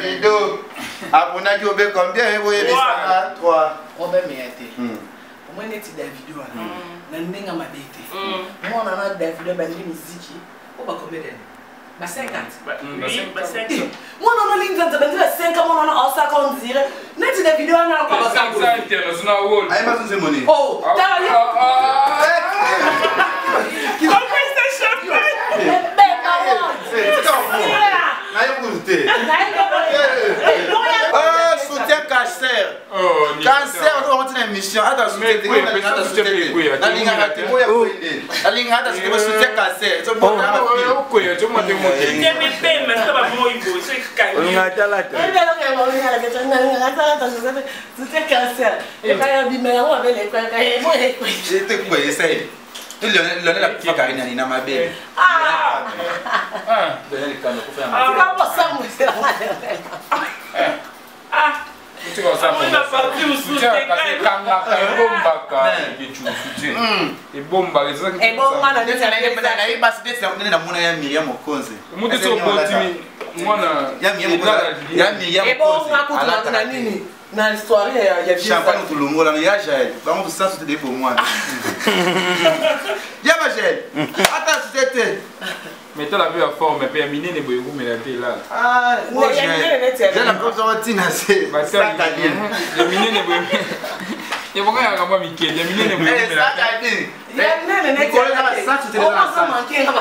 Rideau. Après, tu as combien? Vous avez 3. On va m'aider. Au moins, tu as des vidéos. Je ma bête. Moi, on a des vidéos de musique. On va combien? 50. Moi, on a ligne de 5 ans, on a 50 dire. N'est-ce des vidéos, on a encore 50. Oh, soutien cancer. Cancer, on va une émission. Attends, soutien tu l'as la petite carine à ma belle. Donnez le canot pour faire un tu vas ça pour na histoire ya champagne tout le monde là ya Jaël comment ça c'était pour moi ya ma Jaël attends c'était mais tu as vu la forme mais mine ne boyou mais la télé là ah moi j'ai la comme ça tina c'est ça caline le mine ne boyou et pourquoi il y a comme Mickey le mine ne boyou mais ça caline ya nene ne ça c'était là ça manquer ba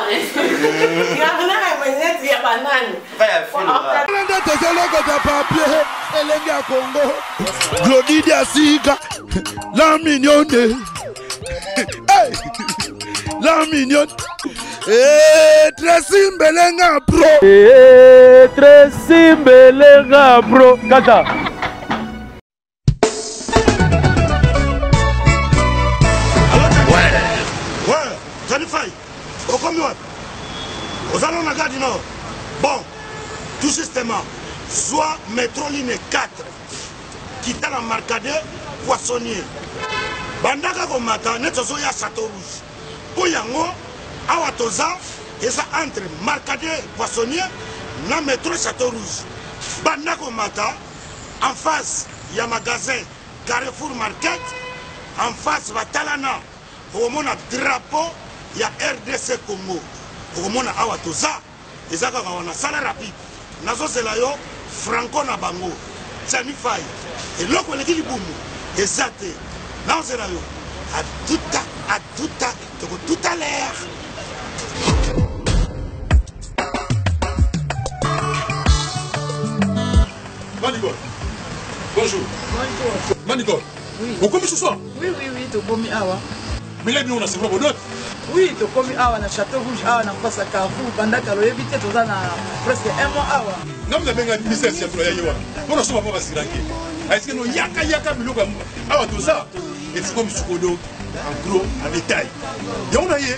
ya nene mais ya banane frère papier Elenga Congo Glody Asika la mignonne hey la mignonne Tracy Mbelenga bro Tracy Mbelenga bro kata ouais Janifai okomiwa ozalo na gadi no bon tout justement soit métro ligne 4 qui t'a la marcade poissonnier bandaka komata netozo ya Château Rouge pour yango awa toza eza entre marcade poissonnier na métro Château Rouge bandaka komata en face ya magasin Carrefour Market en face batalana omona drapeau ya RDC Congo omona awa toza eza kaka wana sala rapide nazozela yo Franco na bango Janifai eloko eleki libumu eza te nazozela yo à tout à l'heure. Manigol, bonjour. Bonjour. Manigol, oui. Vous commis ce soir? Oui, tu commis awa. Mais là, on a c'est vraiment d'autres. Oui, tu commis awa na Château Rouge, awa na face à Carrefour, pendant que l'on évite tout ça presque un mois awa. Non, mais bien, ministère, c'est pour y aller. On a souvent pas passé là. Est-ce que nous yaka miloko awa tout ça? Et c'est comme ce qu'on en gros, en détail. Et on a eu.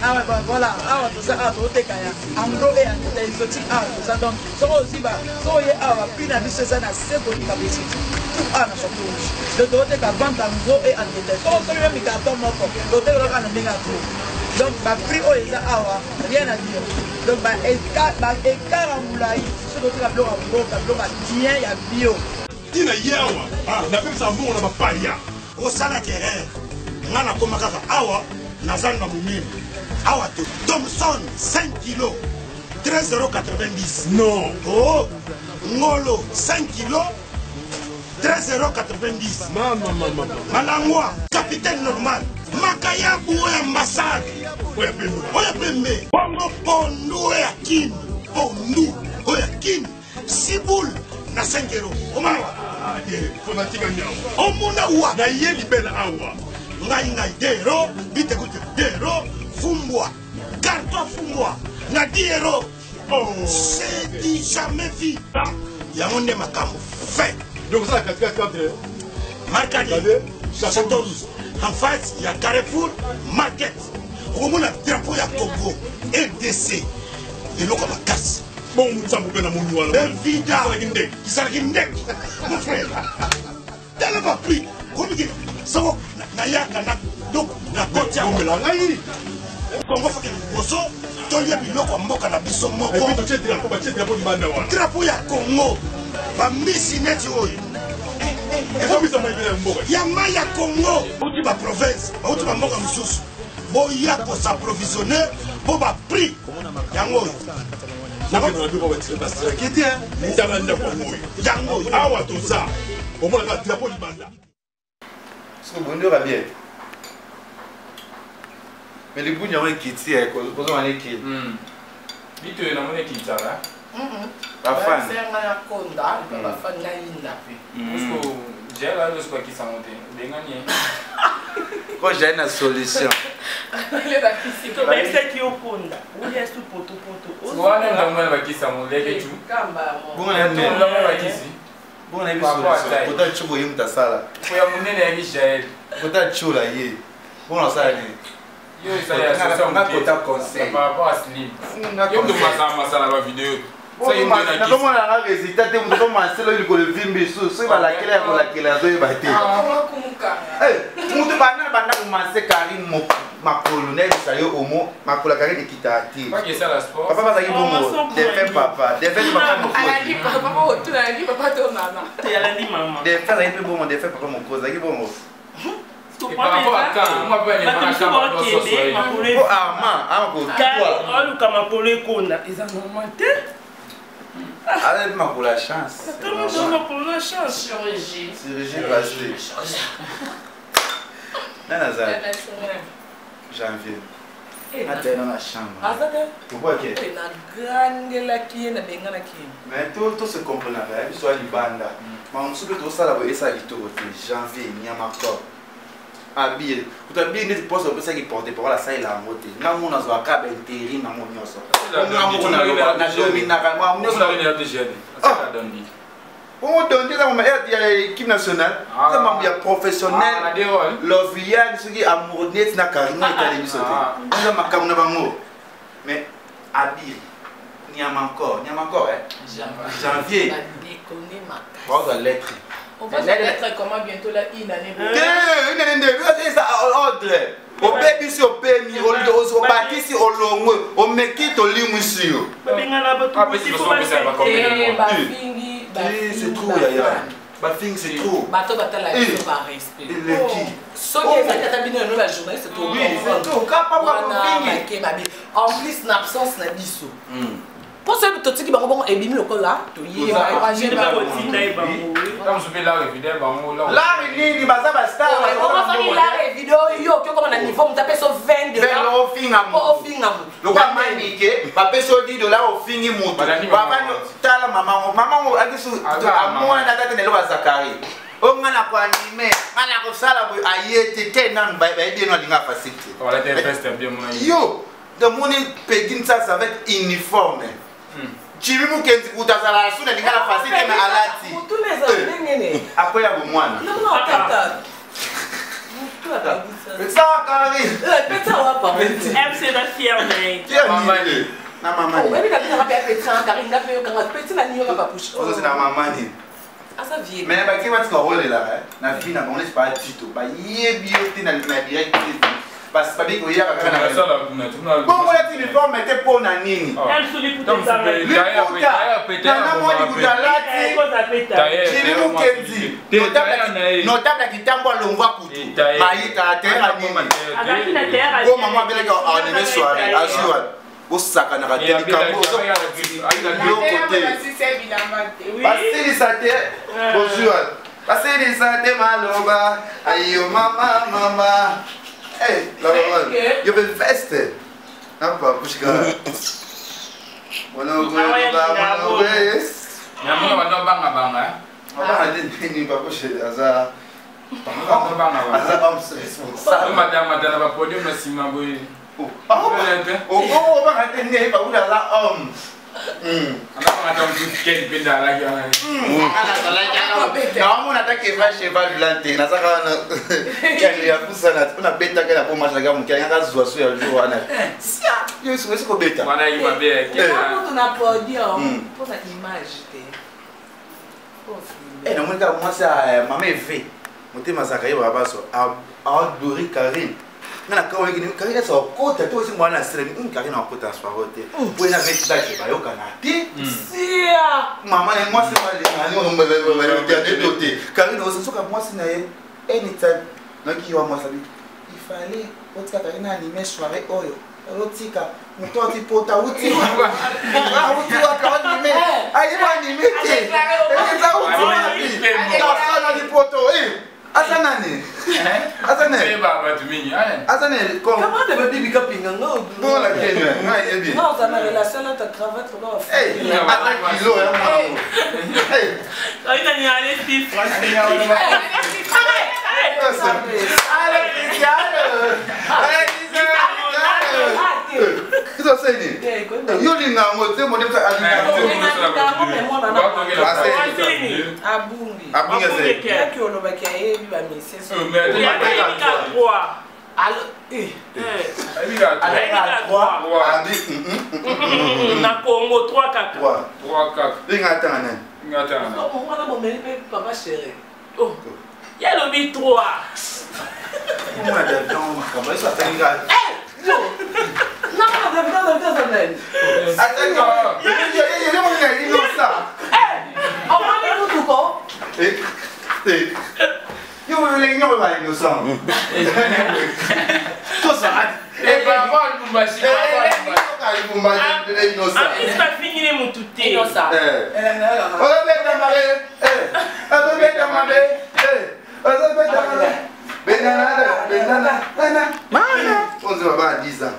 Ah ouais, voilà, awa tout ça, awa tout kaya. En gros et en détail, exotique awa tout ça. Donc, ça aussi bah, ça y est awa, puis na biso ça na c'est bon capacité. Tout awa na Château Rouge. Le doté ka vente en gros et en détail. Tout ça même carton moko. Doté le ka na benga tout. Donc, bah prix o eza awa, rien à dire. Donc, bah écart en moulai, ce doté ka bloc en gros, ka bloc bien ya bio. Tina yawa, na pesa ça on a pas paria. Au sala terre. Nana koma kaka awa nazanga mumini awa to Thomson 5 kg 13,90 €. Non. Oh ngolo 5 kg 13,90 €. Maman. Malangwa capitaine normal makaya buya ambassade oya pembe bongo pondu ya kin pondu oya kin sibul na 5 €. Omana Fanatique nyao. omuna wa Na yeli bela awa. ngai dero bite kuti dero fumbwa carton fumbwa na 10 €. Oh, c'est dit jamais vu yango nde makambo fait donc ça 4 marcadi Château Rouge en face ya Carrefour Market omona drapeau ya Congo RDC eloko makasi bon mutsambu pena mundu wala evida kisalaki ndenge mon frère tala ba prix komiki so na yaka na donc na koti ya ngomela ngai Congo fa boso tolia biloko mboka na biso moko et puis tu es drapeau di banda wa drapeau ya Congo bambisi neti oyo ya mai ya Congo bauti baprovince bauti bamboka mosusu boya kosaprovisionner mpo baprix yango oyo yango awa toza omonaka drapeau libanda Bonjour bien. Mais les bouts n'ont qui tire, qu'on a écrit. Vite, on a mon équipe, ça va. La fan. C'est un conda, la fan n'a Parce que j'ai là, je sais pas qui s'en monte. Bien gagné. Quand j'ai une solution. Il est là qui s'y comme c'est qui au conda. Où est-ce que poto. Voilà, on a qui s'en monte. Les tout. Bon, on a une solution. Bon, on a une solution. Peut-être que tu vois ta salle. Faut y amener les Michel. Peut-être que tu vois là. Bon, on a Yo, ça y est, on a côté conseil. Par rapport à Slim. Yo, on doit ça la vidéo. Ça y est, on a comment on a résultat de mon commencer là il le film biso, c'est pas laquelle on la quelle zo ibate. Eh, tu me bana bana commencer Karine ma colonel ça yo homo, ma colonel Karine de kitati. Pas que ça la sport. Papa va bon. Des faits papa, des faits papa mon cause. Elle a dit papa, tu as dit papa ton maman. Elle a dit maman. Des faits un peu bon, des faits papa mon cause, qui bon. Et par rapport à quand, moi pas les marques Oh Armand, encore toi. Oh le kamapolé konda, ils en ont monté. Allez ma pour la chance. Tout le monde a pour la chance. Chirurgie. Chirurgie plastique. Nanazar. Janvier. Attends dans la chambre. Pourquoi que? Mais tout se comprend là, il soit libanda. Mais on se peut tout ça là, et ça il tout janvier, il y a ma corps. Habillé. Vous avez bien dit pour ça qui porte pour la salle la montée. Là on a un câble intérim dans mon nyoso. On a domina calma, on a une de jeune. Ça donne dit. On donne dit dans l'équipe nationale, ça m'a bien professionnel. L'officiel ce qui amoureux net na carrément étalé sauter. On a ma camona bango. Mais habillé. N'y a encore hein. Janvier. Bon la lettre. On va être comment bientôt là une année. Une année, c'est ça ordre. Au bébé si au pays, au bâti si au long, au mekit au limusio. C'est trop yaya. Bafing c'est trop. Bateau batala par respect. Le qui? Ceux qui ont tabiné dans la journée c'est trop. Oui, c'est trop. En plus l'absence n'a biso. Pour ceux qui ont bon et bimi le là, tu y es comme je vais là vidéo là. Là il dit baza basta. Comment ça il là vidéo yo comme on a niveau on taper sur 20 $. Au finga. Le quoi manique, ba peso $10 au fingi moto. Baba tala maman akisu amwa na tata nelo Zakari. On a quoi animé, on a ko sala boy ayete tenan ba bien no linga facilité. Voilà des vestes bien mon ami. Yo, de moni pegin ça avec uniforme. Chibi mukenzi utazala suna lingala facilité mais alati. Tous les années. Après ya bomwana. Non tata. Mais ça Karine. Peut-être on va pas. MC la fière mais. Maman. Na maman. Oh, mais quand on a fait Karine n'a fait quand petit na niyo pas push. C'est na maman ni. Ah ça vient. Mais ba ki wat ko rôle là na fille na on laisse pas Tito. Ba yebi yote na direct. Parce que pas bien qu'il y a ça là bon voilà tu uniforme mettait pour na nini. Elle se dit pour ça. Notable kitambo alongwa kutu. Maika terra nini. Oh maman belle a animé soirée azua. Osaka na rateli kambo. Passer ça terre. Bonjour. Passer ça terre maloba. Ayo mama. Hey, you have a vest. Apa, pushka. Mana banga. Apa ni pas push aza. Aza responsable. Madame va podium na sima boy. Oh, ba ni pas ula la homme. Madame quel benda la gana. Non, on attaque cheval blanc. Na saka na kali ya kusana. Una beta kana po masha gamu kali nga zwa so ya jo wana. Sia, yo so ko beta. Wana yi mabe. On a podium pour cette image na monika moi ça maman V. Moté masaka yo babaso. A adoré Karine. nga na kawo ngini Karine sa okota to si mwana sere Karine okota soirée te pour na vesta ke ba yokana te sia mama ne moi c'est pas les ngani on me de doté Karine osoka moi c'est na ye anytime naki yo moi sabi il fallait otika Karine animer soirée oyo otika mutoti pota uti uti wakanime ayiba anime te eza uti wapi na poto Asanane. Asanane. Asanane. Comment tu veux bibi kapinga ngo? Bon la Kenya. Ngai ebi. Non, ça na relation na ta cravate là. Eh, attaque kilo ya mama. Eh. Ai na ni ale tif. Kito seni. Yoli na ngote mo defa Abungi. Abungi se. Qui on va cahier bi ba mesi. Na Congo 3-4. 3-4. Ingatana. Ingatana. On va bon mais papa chéri. Oh. Il y a le B3. Comment elle comment ça fait grave. Yo. Non, ça même. Attends. Il est innocent. On va mettre tout quoi? Yo le ngino ba innocent. Tout ça. Et papa nous machine papa innocent. Ah, ça finit les moutoutés. Innocent. On se va à 10 ans.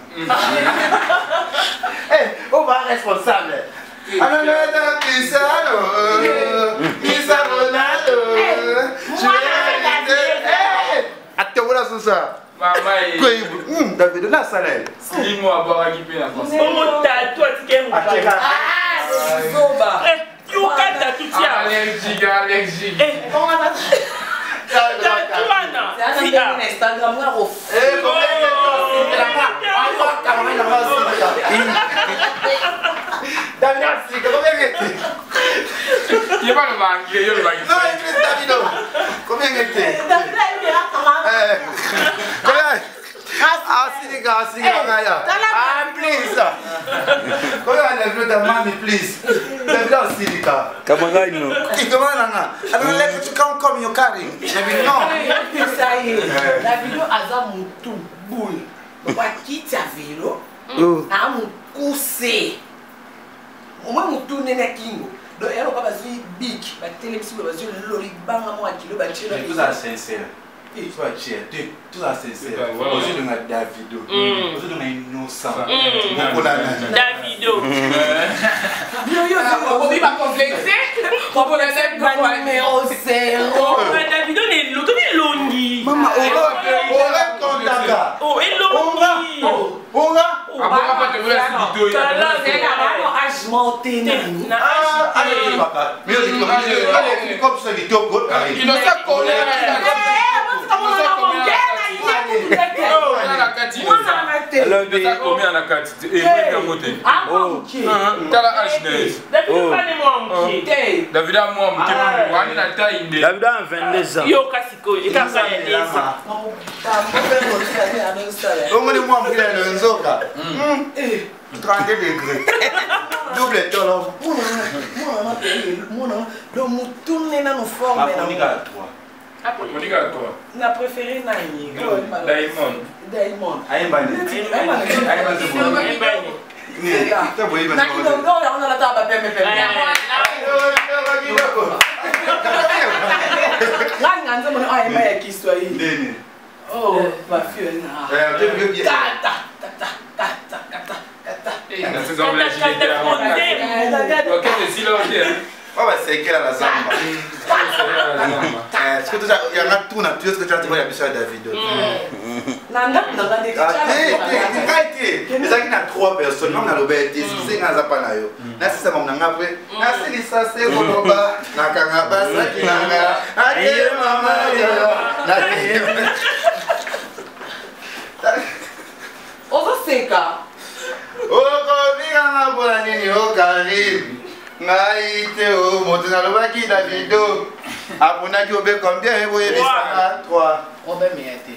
On va responsable. David, la salaire. Si moi avoir équipé la France. On t'a toi tu qu'aimes. Soba. Tu as tout ça. Allergique. On a c'est un Instagram là au Il va le manquer, il va le non, il Davido. Combien était? Ah, please. Combien on a vu ta mamie, please? Davido, Sidika. Kamagaino. Comment on a? Alors, let you come your carry. Non. Ça y est. Davido a mon tout boule. On va quitter à vélo. À mon coussé. Au moins, mon tourne na kingo. Donc, elle n'a pas besoin de bic. La télévision, elle a besoin de l'olive. Bang à moi, kilo, bah, tu tout ça sincère. Toi, tu es tout ça sincère. Aujourd'hui, on a Davido. Aujourd'hui, on a innocent. Davido. On va pas complexer. On va pas numéro 0. Davido est l'autre, il est longi. Maman, on va contact. Oh, il est longi. On va. Ah, pas de vrai, c'est vidéo. Je montais. Allez, papa. Mais il comme ça, il doit go. Il ne sait combien combien la quantité et David a David a 22 ans. Yo kasiko, il a 22 ans. On est moins bien le nzoka. 30 degrés. Double tolo. Na préféré Nani. Diamond. Oh, ma fille. Oh, c'est quelle la samba. Est-ce que tu as tout naturel, ce que tu as trouvé à David? Il y a 3 personnes, on a le bête, c'est un zapanayo. Nasi sama mnangapwe, nasi lisase koloba, nakangaba sakinanga, ake mama yo, Ozo seka. Oko vika ngabula nini okari. Ngaite o moto na lobaki Davido. Aponaki obe combien ebo yebisanga 3. Obe miete.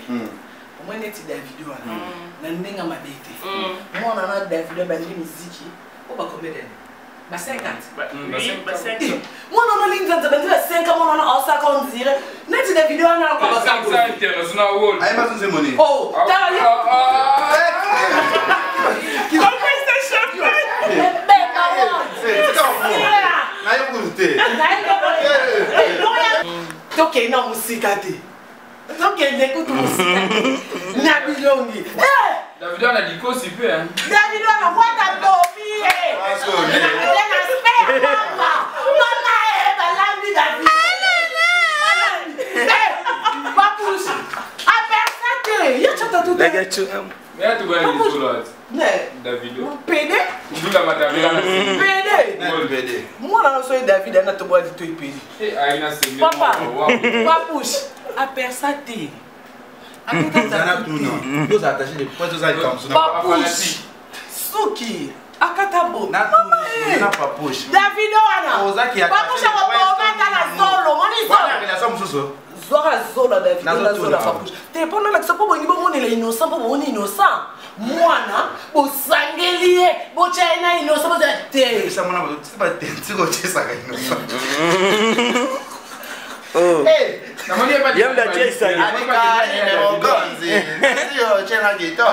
Moi neti Davido ana. Na ndinga mabete. Moi on a Davido ba ndi muziki. O ba combien? Ba 50. Ba 50. Moi on a linga za bandira 5 moi on a osa ka on dire. Neti Davido ana ko ba 500 international world. Aí mais um money. Oh, tá ali. Que vai ser champanhe? Aí eu gostei. Toquei na música dele. Toquei na música. Na bilhongue. Davido ana diko sipe hein. Davido ana bota topi. Mama é balandi Davido. Papus. Aperta-te. Eu já tô tudo. Mais tu vois les solos. Né? Davido. PD. Tu la madame. PD. Moi não sou Davido, ainda tô boa de tu e PD. Aí na segunda. Papa. Papus. Aperta-te. Zana tu não. Dos attachés depois dos icons. Papus. Suki. Akatabo. Na tu na papus. Davido ana. Papus é uma boa na solo. Mani solo. Olha a relação mususo. Zora zola Davido na zola papus. Te pona na sapo bongi bo moni le innocent bo moni innocent. Mwana bo sangelie bo chaina innocent bo te. Essa mona bo ba tenti go chesa ka innocent. Oh. Eh, na moni ba Yam da chesa. Anika ne ogonzi. Sio chena gito.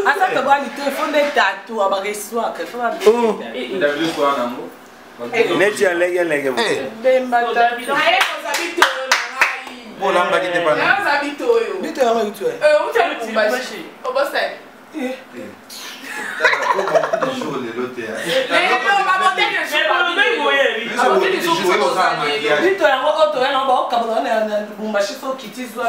Asa to ba ni telefone de tatu abareswa ke fa. Davido kwa nango. Neti alege. Bemba Davido. Bon lamba qui te pas. Bito ya itu. Bito ya oto ya no ba kabona na bumbashi so kitizwa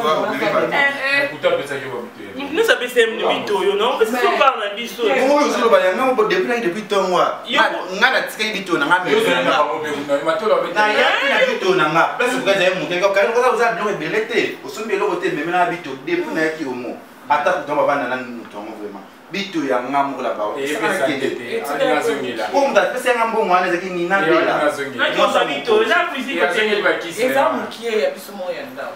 Nous avons fait un bito, non? Parce qu'on parle d'un bito. Comment vous le voyez? Même au début depuis ton mois. Ngana tsike bito na ngame. Na ya bito na nga. Place vous avez monté quand vous avez bien belete. Au sommet le côté même na bito depuis na ki omo. Ata ku tomba bana na mutongo vraiment. Bito ya ngamu la ba. Comme da pesa ngambo mwana zaki ni na bela. Non, ça bito, là musique c'est exemple qui est biso moya nda.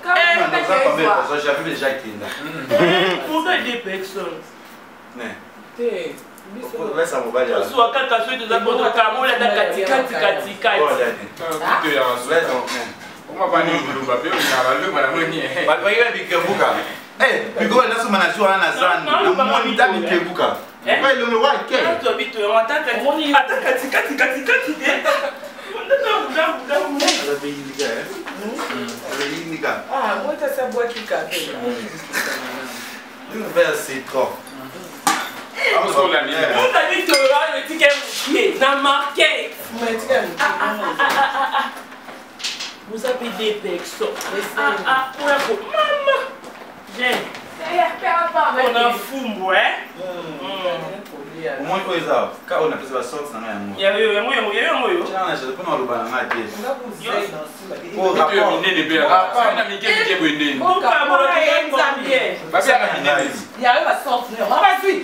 J'avais déjà kinda. Pour des personnes. Ne. Biso resa mobali. Soit kaka soit de zaboto kamola da katikati. Bito ya wasweta. Uma bani nguluba pe na balwe mara mwenye. Babayela bikebuka. Bigo na soma na jua na zani. Na moni da bikebuka. Ba ile mwa ke. Tu bito ya mataka. Moni ataka katikati. Ah, moi ça c'est bois qui cade. Une verre citron. On t'a dit que le ticket est dans marqué. Vous avez des personnes. Maman. J'ai. On a fou, ouais. Au moins, quoi, ça? Quand on a fait la sorte, ça n'a rien. Il y a eu un moyen. Tiens, je peux pas le balanger. Oh, tu es miné de bien. Ah, on a mis quelqu'un qui est miné. On va avoir un examen. Bah, c'est un miné. Il y a eu la sorte. Vas-y.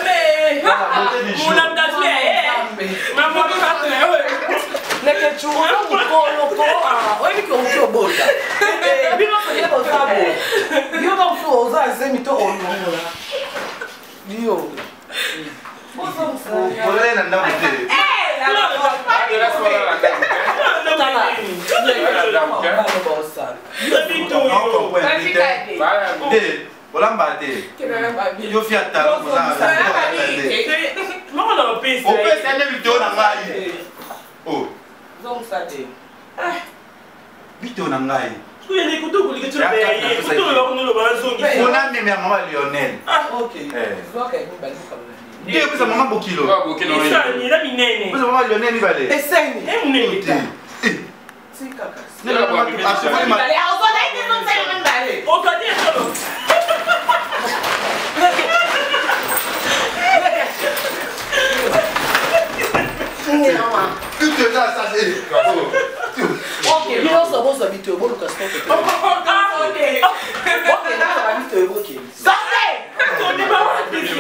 Mais. Mon âme d'affaires. Maman, Leke chuma loko wewe niko mtu boda bila kufanya kwa sababu hiyo kama mtu uza sema to onongola ndio bosa msana pole na ndao mtele yo fiata oh donc ça dit bito na ngai kuye kutoku likituna beye kutoku lokunulo bazongi ona meme ya mama Lionel OK zoka ni bali kabla ndio pesa mama bokilo isa ni la minene pesa mama Lionel ni bale eseni munene si kaka nela ba tu asema bale auzo na ite non sai men bale o kadi solo tu te das ça c'est OK bilo so bo so bito bo luka stop OK na ba bito bo ke sorte to ni ba wa bito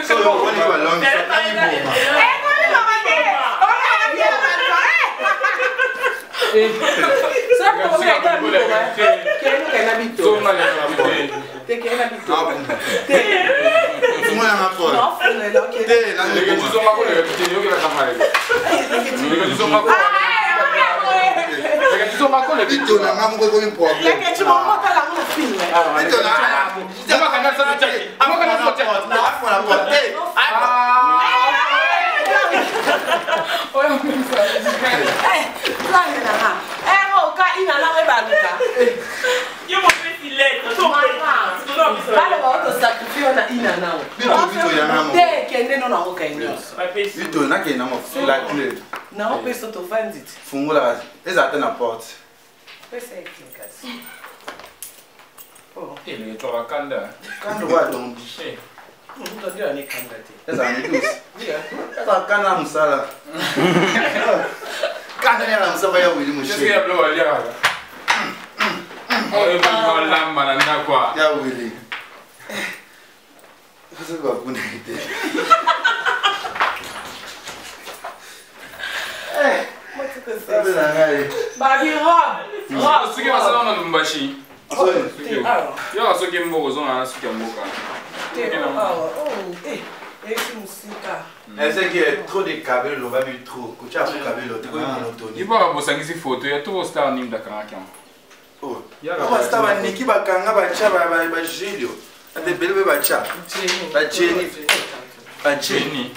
so yo woni ba long so ni bo ma mama ke o na ya ma ça ko me da mi ko ke na bito. Zonga le na bito. Te ke na bito. Te. Fuma na mapole. Non, fuma na ok. Te na le ke zonga ko le bito yo ke la kamare. Le ke zonga ko. Le ke zonga ko le bito na ngam ko ni problem. Le ke tu mo ta la mo film. Bito na. Ama kana sa tete. Ama kana sa tete. Afu na porte. Oya mpenza. Plan na ha. Ka ina la we baluka. Yo mo pesi leto. So bale ba auto sacrifice na ina nao. Bito ya ngam. Te kende no na ho ka inyo. Bito na ke na mo la clé. Na o peso to find it. Fungula. Eza na porte. Pesa ikasi. Oh, ele to akanda. Kando wa don bi. Mtu ndio ni kanda te. Eza ni dus. Eza kana msala. Kana ya msala ya wili mushi. Qu'est-ce qu'il y a blo ali ya? Oh, ba la mala na kwa. Ya wili. Sasa kwa kuna ide. Babi Rob. Suki masala na lumbashi. Sorry. Yo so ke mbogo zo na suki mboka. Esse musika. C'est qu'il y a trop de cabello, va mettre trop. Quand tu as trop de cabello, tu connais monotone. Il va bosangisi photo ya to star nim da kanaka. Oh. Ya ba star ba niki ba kanga ba cha ba jilio. Ate belebe ba cha. Ba cheni. Ba cheni.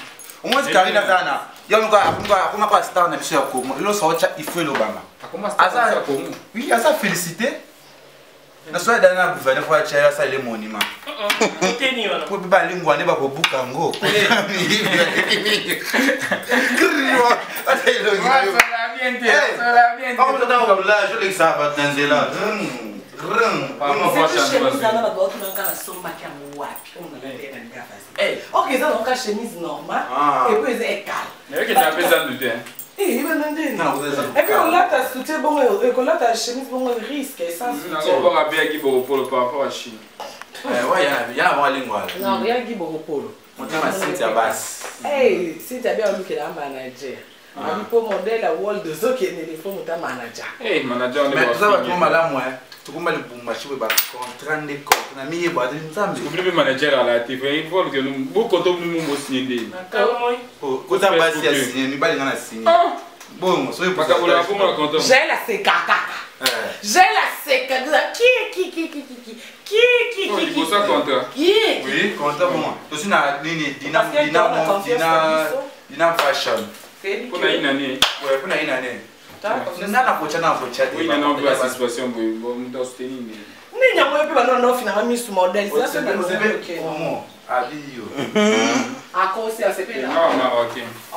Umwe Karina sana. Ya akunga pas star na bisho ko. Lo so cha ifelo banga. Akoma star ko. Oui, asa félicité. Na soya dana gouverneur kwa cha sa ile monima. Teni wana. Ko ba lingwa ne ba ko buka ngo. Kriwa. Ate lo ngi. Solamente. Vamos dar um lá, eu lhe estava tanzela. Ok, ça donc la chemise normale et puis c'est égal. Mais que tu as besoin de temps. Et puis on l'a ta soutien bon et on l'a ta chemise bon risque sans soutien. On va bien qui pour par rapport à Chine. Ouais, il y a un lingua. Non, rien qui bon polo. On t'a massé ta basse. Eh, si tu as bien look la manager. On peut modèle la wall de zo qui est les faut ta manager. Eh, manager on est mais ça va tout mal moi. Tu comme le bon marché ba contrat de corps na mi ba de nzambe. Tu peux manager à la TV, il faut que nous beaucoup de nous mo signer. Oh, ko ta base ya signer, mi ba linga na signer. Bon, so pas pour la content. J'ai la CKK. J'ai la CKK. Qui il faut ça contrat. Oui, contrat pour moi. Tu na nini dina fashion. Pour na une année. Ouais, pour na une année. Nana pocha na pocha. Oui, non, pas la situation bon me soutenir. Ni nyamo pe ba no finalement mi su modèle. Ça c'est OK. Comment? Abiyo. A cause c'est pe là. Ah, marocain. Ah,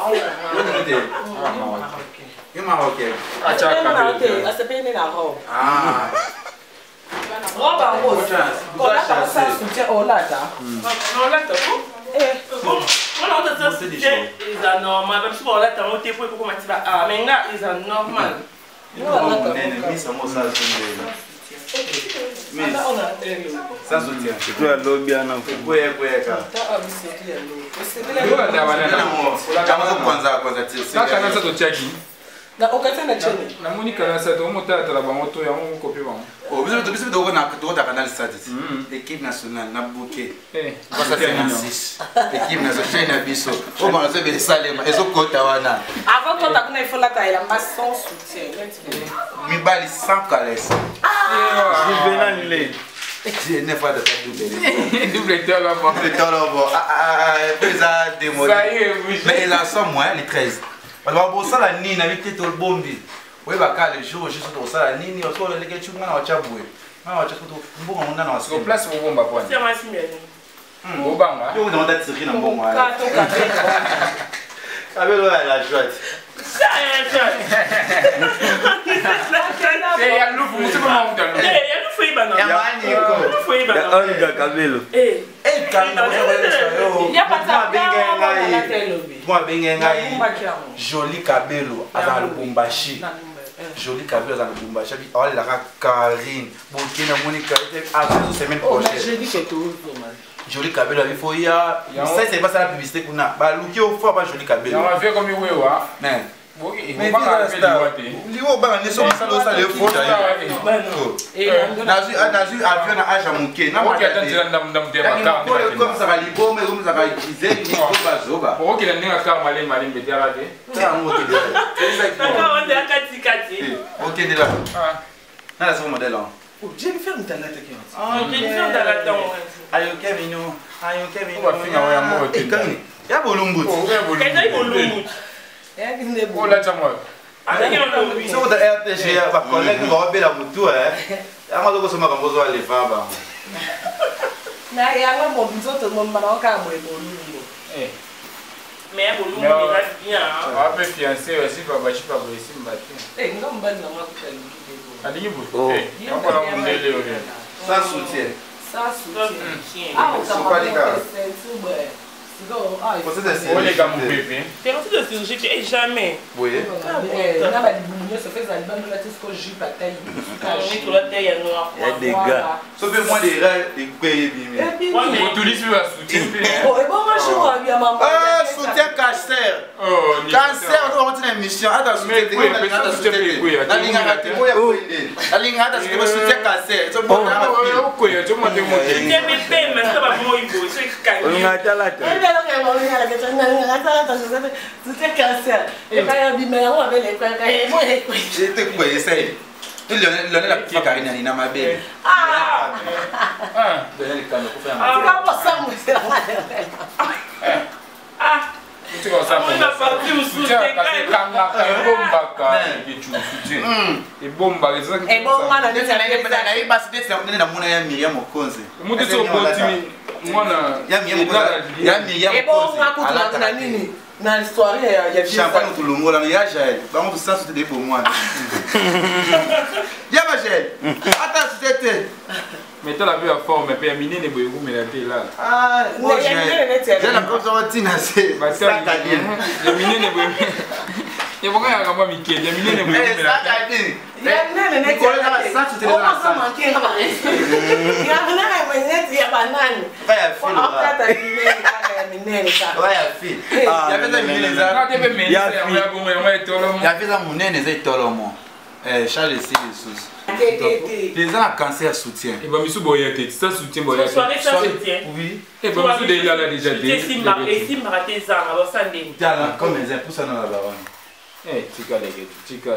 marocain. Et marocain. Ah, tu as capé. Ah, c'est pe ni la robe. Ah. Robe en rose. Quand là ça soutient au là ta. Non là ta. On a ça c'est normal même si on là ta monter pour comment tu vas ah mais là c'est normal. Non, mais ça moi ça mais ça soutient. Tu dois lobby à non. Ouais ka. Ça kana ça to chaki. Na okatana cheni. Na moni kana ça to mota ta la bango ya mo copie ba. Oh, biso do na to ta canal status. L'équipe nationale na bouquet. Ça c'est 6. L'équipe nationale na biso. O ba se be salema ezo kota wana. Avant toi ta kuna il faut la taille la masse sans soutien. Mi bali sans calesse. Je vais l'annuler. Je n'ai pas de double. Double tel là bas. Le temps là-bas. Pesa démodé. Ça y est, oui. Mais il a ça moins les 13. Alors bon ça la nini avec tout le bombi. Oui bah quand le jour juste tout ça la nini on soit les gars tu m'as chaboué. Ah tu tout bon on a dans sur place au bomba point. C'est moi si bien. Au banga. Yo dans ta tirer dans bon moi. Avec la joie. Ça Eh ya lufu mtu kama mtu. Eh ya lufu ibana. Ya lufu ibana. Ya onga kabelo. Eh quand il y a pas ça bien. Moi bengengai. Joli Kabelo à Lubumbashi. Joli Kabelo à Lubumbashi. Oh la Karine. Burkina Monica à la semaine prochaine. J'ai dit que tout Joli Kabelo il faut ça c'est pas ça la publicité qu'on a. Bah Luki au fort pas Joli Kabelo. On va faire comme wewa. Mais Mais Liwo banga ne so salo ça le faut nazu avion na aja muke na OK attends ndam de bakar comme ça va libo mais comme ça va utiliser ni ko bazoba OK la ninga kar mali mbeti arade ça mo ke on est kati kati OK de là na la son modèle là Jennifer mtalata kiasi. Jennifer mtalata ayo kemino on va finir ya mo ya bolumbu kenda bolumbu oh là tamo so da RTG ba collègue ba bela mutu ama loko soma kambozo ale faba na yanga mo bizoto mo mbaka mo bolumbu mais bolumbu eza bien on va fiancé aussi pas bachi pas ici mbati ngamba na makutali alingi buto on va la mondele ore sans soutien ah on va pas dire on les gars mon bébé t'es rentré de cirurgie et jamais oui na ba dibunyo se fait ça ba la tisco jupe à taille oui tout la taille noire il y a des gars sauf que moi les gars les payer bien mais tout lisse va soutien oh et bon moi je bien maman ah soutien cancer cancer on va continuer émission attends soutien na linga ngati moya kwende na linga hata sikimo soutien cancer so bon na oh ko ya tomo te mo te te bébé mais ça va moi ibo c'est quand on a talata c'était cancer et quand il dit mais on avait les quoi moi j'étais quoi essaye Lionel la kufa Karina ni na mabele Lionel kando kufa ah pas pour ça moi c'est tu vas ça on a parti au soutien kanga bomba ka kitu soutien et bomba les ça et bon moi na ndio na hii basi ndio na muna ya Miriam Okonze mutu so botimi mwana ya Miriam et bon ngakutu na nini na histoire ya champagne tulungola ya Jael bango tout ça c'était des beaux mois ya Jael attends c'était mais toi la vie à forme mais minene boyo mais la télé là ah moi j'ai la comme ça tina c'est ça cadien le minene boyo et pourquoi il y a comme Mickey le minene boyo mais la télé ya nene net ça c'était là ça manqué là ya nene net ya banane va ya fil là ya fil ya pesa minene za na tebe minene ya bomo ya tolomo ya pesa munene za tolomo Charles ici les sous les gens à cancer soutien et bah misu boya tête ça soutien boya soirée ça soutien oui et bah misu déjà là déjà et si maraté ça alors ça ndé tiens comme les pour ça dans la baronne tika les gars tika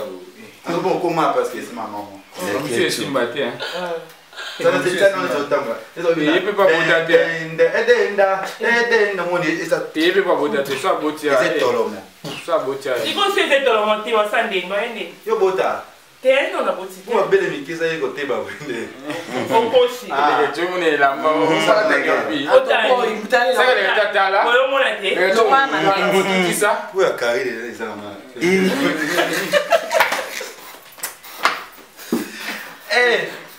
ah bon comment parce que c'est ma maman monsieur Simbaté hein ça ne c'est pas dans le temps il peut pas botater edenda moni ça il peut pas botater ça botia c'est tolomo ça botia il faut c'est tolomo ti wa sande ngoende yo bota t'es non na boti pour belle mikisa yeko teba wende okoshi les gens on est là ça la gabi ça les tata là oyo mona te les gens on dit ça pour carré les ça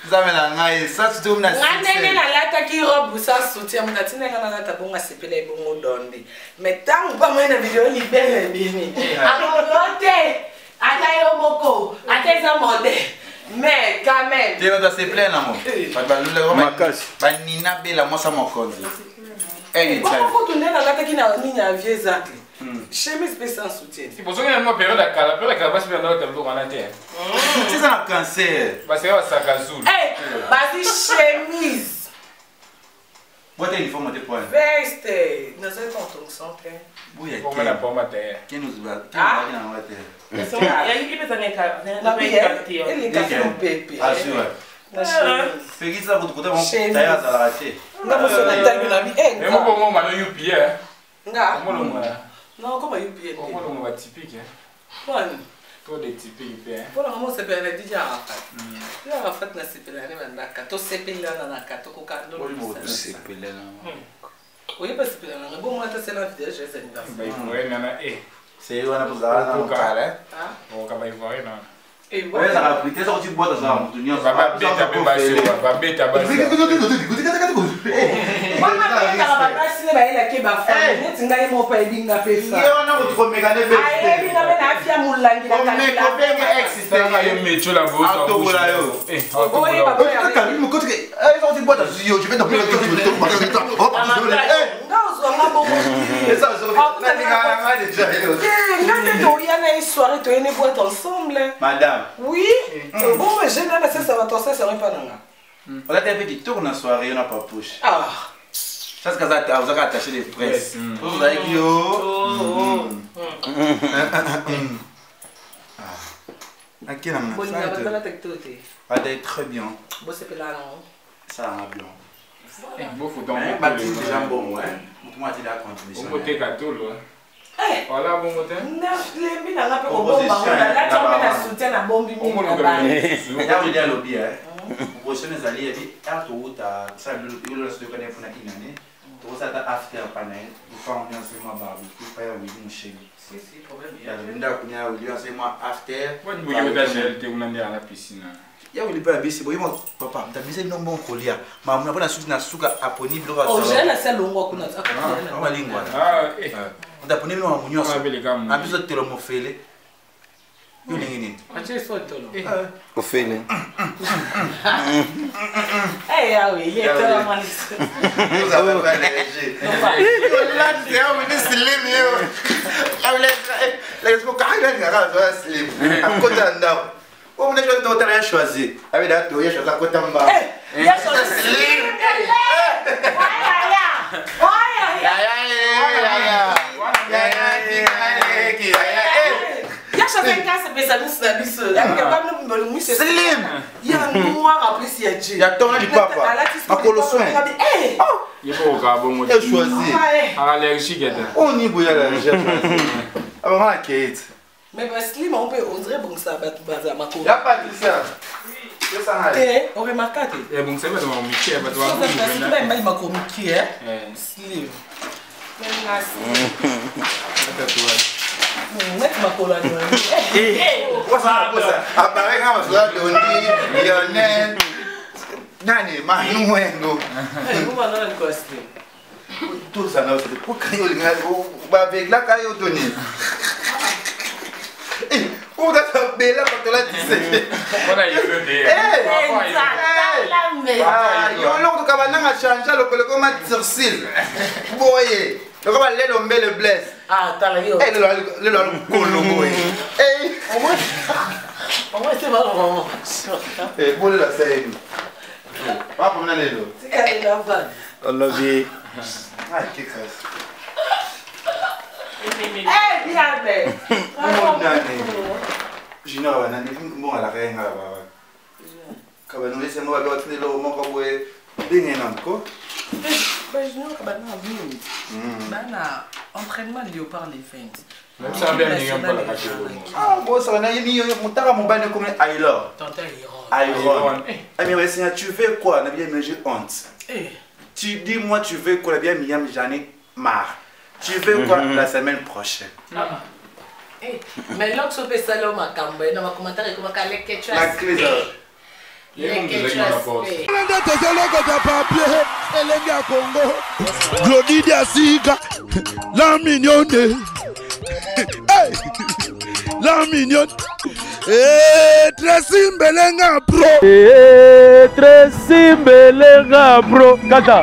zamela ngai ça tu dois na nene na lata ki robe ça soutien mona tina na lata bonga sepela ibongo donde mais tant ba moi na video libere bini amodote atayo moko ateza mode mais quand même tu vas se plaindre mo ba lula Makasi. ba nina bela mosa mokonzi anytime ko tunde na lata ki na nini avie zaki chemise pe sans soutien c'est pour ça que la période à cala passe bien dans le tableau en terre c'est ça le cancer bah c'est ça kazul eh basi chemise bote uniforme de point veste nous sommes en santé buya pour la pomme terre qui nous va na wate ya hivi pesa neka na pia ele ka pepe ah sûr fais ça pour côté on taille ça la rater ngamo so na taille na bi mais moi bon moi no UPI nga moi non comment UPI moi on va typique bon toi des typiques hein pour ngamo se pele déjà ya afat na se pele ne bandaka to se pele na kato ko kando c'est pelé là oui parce que na bon moi ta c'est la vidéo je sais pas bah il faut nana c'est wana kuzala na kale on kama hivyo na et ouais ça va appliquer ça tu bois ça mtu nyo baba beta basi mama beta baba sine ba ela ke ba fa neti ngai mo pa edinga pesa yo na utro mekane be ai ebi na bena afia mulangi na kala ko benga existe na yo mecho la bosa autobola yo oye baba ya kaka mo kote eh ça tu bois ça yo je vais te prendre tout hop nga uzwa ngabo ça ça na ninga déjà nga te to ya na une soirée, tu as une boîte ensemble. Madame. Oui. Bon, mais je n'ai pas ça va toi, ça serait pas nanga. On a des qui tournent en soirée, on n'a pas push. Ah. Ça c'est quand vous avez attaché les presses. Vous avez dit yo. Ok, ça va être très bien. Ça va bien. Bon, faut t'en mettre. Baptiste déjà bon, ouais. Moi, tu l'as continué. Bon côté gâteau, là. Voilà, bon côté. Il y a pas bisi boy papa tabisa no bon kolia ma muna bona suka na suka aponi bilo ka oh j'ai la salle longo kuna ah lingwa on t'a poni no munyo so abiso telo mo fele yo ningini ache photo lo o fele eh ah oui il est tellement magnifique vous avez pas léger là c'est un ministre slim yo ah les ko ka ga ga slim à côté ndao. On a choisi. Avec la toile, je suis à côté de moi. Il y a choisi. Mais Slim, on dirait bon ça va tout baser à ma cour. Il n'y a pas de ça. C'est ça. On remarque. Bon, c'est vraiment Mickey. C'est même ma cour Mickey. Slim. Mettre ma cour là. Quoi ça? Apparaît quand on se l'a donné. Lionel. Nani, Manuendo. Vous m'en avez quoi, Slim? Tout ça, non, c'est pour créer le gars. Avec la caillou donné. Où est-ce que tu es là quand tu l'as dit? On a eu le dé. Yo, l'autre cabanon a changé le collègue m'a tircil. Boye. Le cabanon l'a tombé le blesse. Ah, t'as la yo. Eh, le colombo. Eh. Au moins, c'est pas vraiment. Eh, bon, là, c'est. Pas pour m'en aller là. C'est qu'elle est la vanne. On l'a vu. Ah, qu'est-ce que c'est? Eh, bien, mais. Je n'ai pas bon à la reine. Quand nous laissons moi l'autre le moment quand vous êtes bien encore. Ben je n'ai pas entraînement léopard les feintes. Même ça bien n'y a pas la cacher. Ah bon ça n'a ni mon tara mon bain comme Aylor. Iron. Ah mais c'est tu veux quoi? On a bien mangé honte. Tu dis moi tu veux quoi? Bien Miam j'en ai marre. Tu veux quoi la semaine prochaine? Mais là, tu peux saluer ma cambe, dans ma commentaire, comment qu'elle est ketchup. La clé ça. Glodidia Sika, la mignonne. La mignonne. Tracy Mbelenga bro. Tracy Mbelenga bro. Kata.